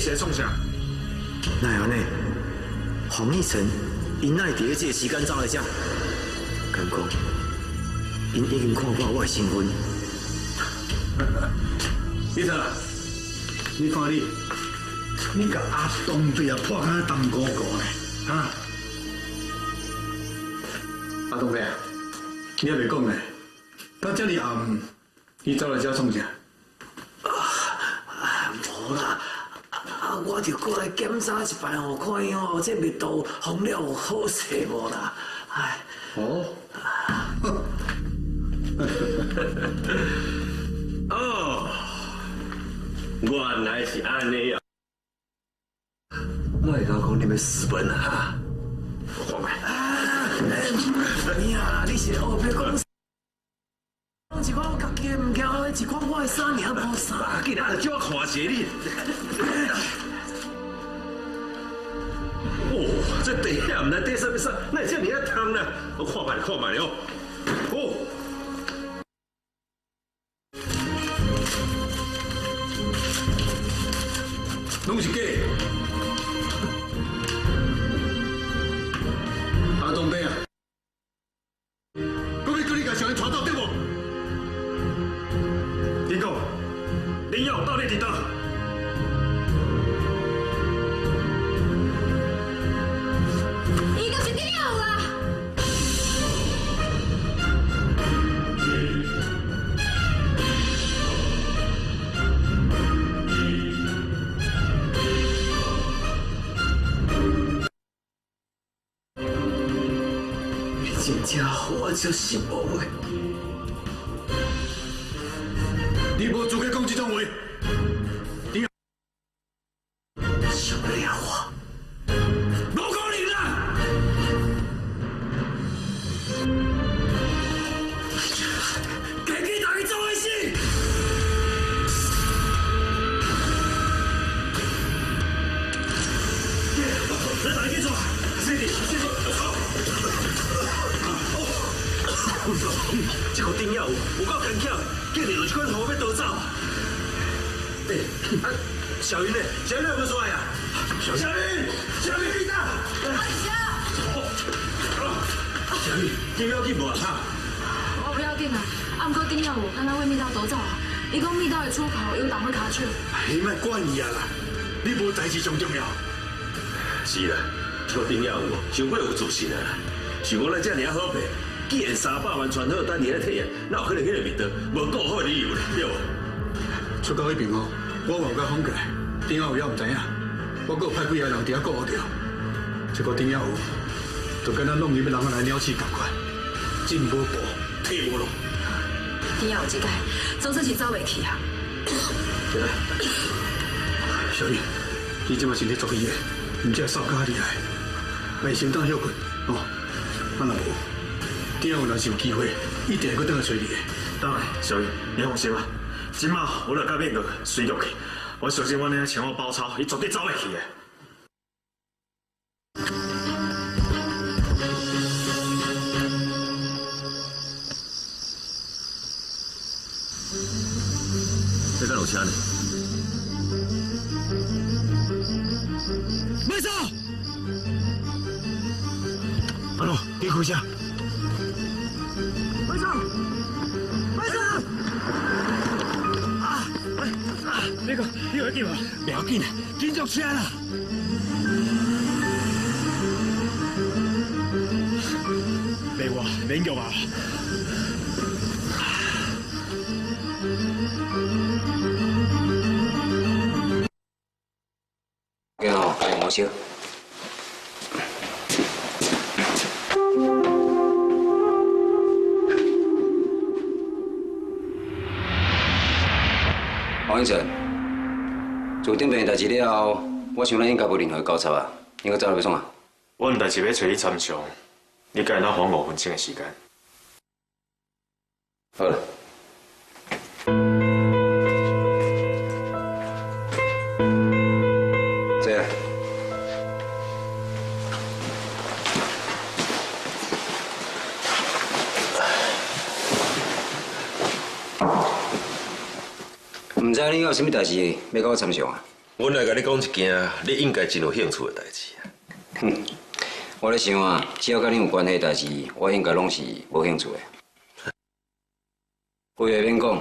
是在创啥？哪会安尼？黄奕晨，因哪会伫咧这个时间走来遮？敢讲，因已经看破我的身份。李特，你看你甲阿东伯啊破甲当哥哥呢？啊？阿东伯，你还袂讲呢？到这里暗，你走来遮创啥？无啦，我就过来检查一摆哦，看伊哦，这味道烘了有好势无啦？哎。哦。哦，原来是安尼啊！我会甲讲你们私奔啊！看卖。你啊，你是后壁讲。一款我家己的物件，一款我的衫尔无衫。啊，今仔就叫我看一下你。哦，这地下唔知底什么衫，那这么啊烫呢？我看卖了哦。哦。拢是假。阿东伯啊，我要叫你甲小英带走对无？你讲，林耀到底伫倒？伊就是林耀啊！真正我就是无诶。你无资格讲这种话。你受不了我，无可能啦！给你大家做回事。来打一抓，这个丁耀有够坚强，竟然有一款路要逃走。小云呢？小云有没有出来呀？小云，你哪？小云，你要紧无啊？我不要紧啊，啊，不过丁耀有敢若为密道逃走啊？伊讲密道的出口有挡会卡手。你莫管伊啊啦，你无代志上重要。是啦，这个丁耀有伤过有自信啊。想讲咱这尔好命，既然300万传好，等你来摕啊，哪有可能迄个味道无够好的理由咧？对无？出到迄边哦，我有甲封起来，顶下有也唔知影，我阁有派几个人伫遐顾着。这个顶下有，就跟咱弄你们人来鸟鼠共款，进无步，退无路。丁耀有这个，总算是走袂去啊。小丽，你即马身体足伊的，唔只扫家厉害，爱先当休困哦。啊若无，顶下有若是有机会，一定会搁倒来找你的。当然，小雨，你放心吧。今嘛，我就甲面个随落去。我相信我呢请我包抄，伊绝对走袂去的。这敢有车呢？慢走！阿龙，你开车。慢走！慢走！那个，你要紧吗？不要紧，紧就车啦。没我，免叫啊。给我开毛车。黄奕晨，做顶边代志了后，我想咱应该无任何交叉啊，应该走来要创啊？我有代志要找你参详，你该拿还5分钟的时间。好了。这样。唔知你有啥物代志要甲我参详啊？阮来甲你讲一件你应该真有兴趣的代志啊。哼，我咧想啊，只要甲你有关系的代志，我应该拢是无兴趣的。话也免讲，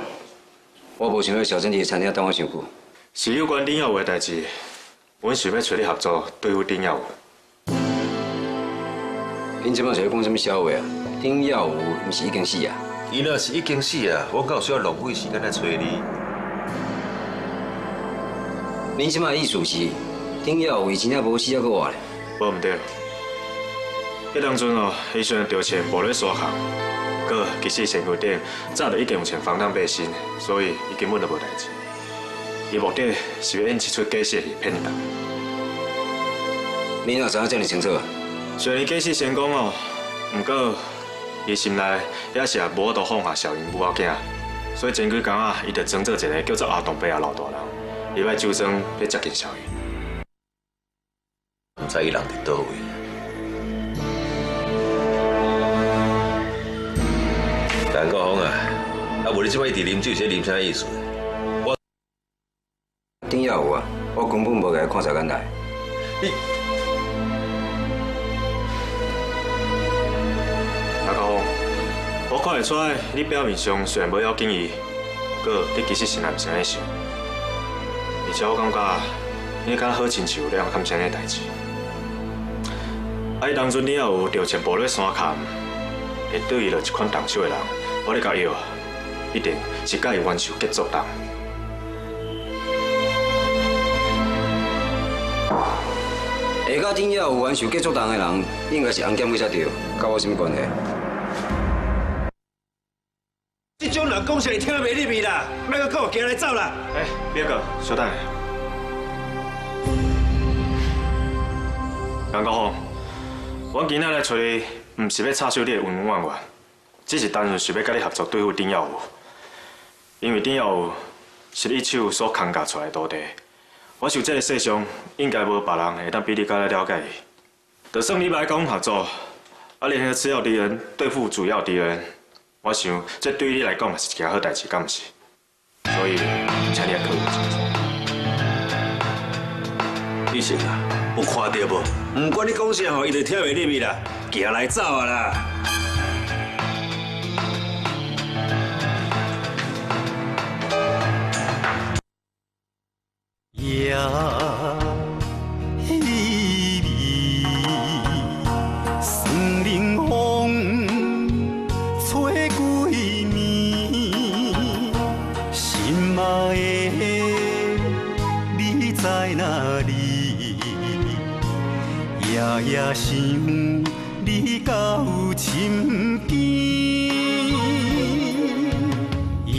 我无想要小珍伫餐厅等我伤久。是有关丁耀武的代志，阮想要找你合作对付丁耀武。恁即摆是咧讲什么笑话啊？丁耀武毋是已经死啊？伊若是已经死啊，我敢有需要浪费时间来找你？恁即摆意思是，丁耀武伊真正无死还阁活咧？无毋对，迄当阵哦，伊虽然着钱无咧刷项，不过其实身躯顶早就已经有穿防弹背心，所以伊根本就无代志。伊目的是要演一出假戏去骗人。你哪知影遮尔清楚啊？虽然假戏成功哦，不过伊心内也是无法度放下小英母仔囝，所以前几工啊，伊就装作一个叫做阿东伯啊老大人，伊来周庄要接近小英。毋知伊人伫倒位。陈国峰啊，啊无你即摆一直啉酒，是啉啥意思？丁耀武啊，我根本无甲伊看在眼内。你阿高峰，我看会出来，你表面上虽然无要紧伊，不过你其实心内毋是安尼想。而且我感觉你敢好亲像两坎啥物代志。啊，伊当阵你也有着前步咧山坎，会对伊落一款动手的人，我咧甲药，一定是甲伊冤仇结作人。会甲丁耀武冤仇结作人的人，应该是洪检委才对，甲我什么关系？这种人讲啥会听袂入去啦，莫搁跟我行来走啦。别个，小等下。杨高峰，我今仔来找你，唔是要插手你的恩恩怨怨，只是单纯想要甲你合作对付丁耀武。因为丁耀武是你手所扛架出来的徒弟，我想这个世上应该无别人会当比你更加了解伊。就算你来跟我合作，啊，联合次要敌人对付主要敌人，我想这对你来讲也是一件好代志，敢毋是？所以，请你考虑清楚。你信啊？有看到无？唔管你讲啥吼，伊就听袂入去啦，行来走啊啦！夜稀微，霜冷风吹几暝，心爱的你在哪里？夜夜想你到深更，夜。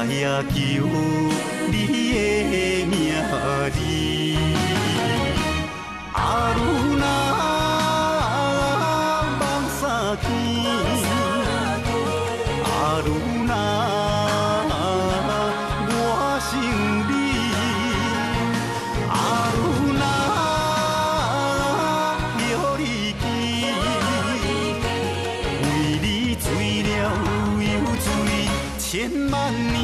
夜求你的名字，阿鲁那望山天，阿鲁那我想你，阿鲁那了你记，为你醉了又醉，千万年。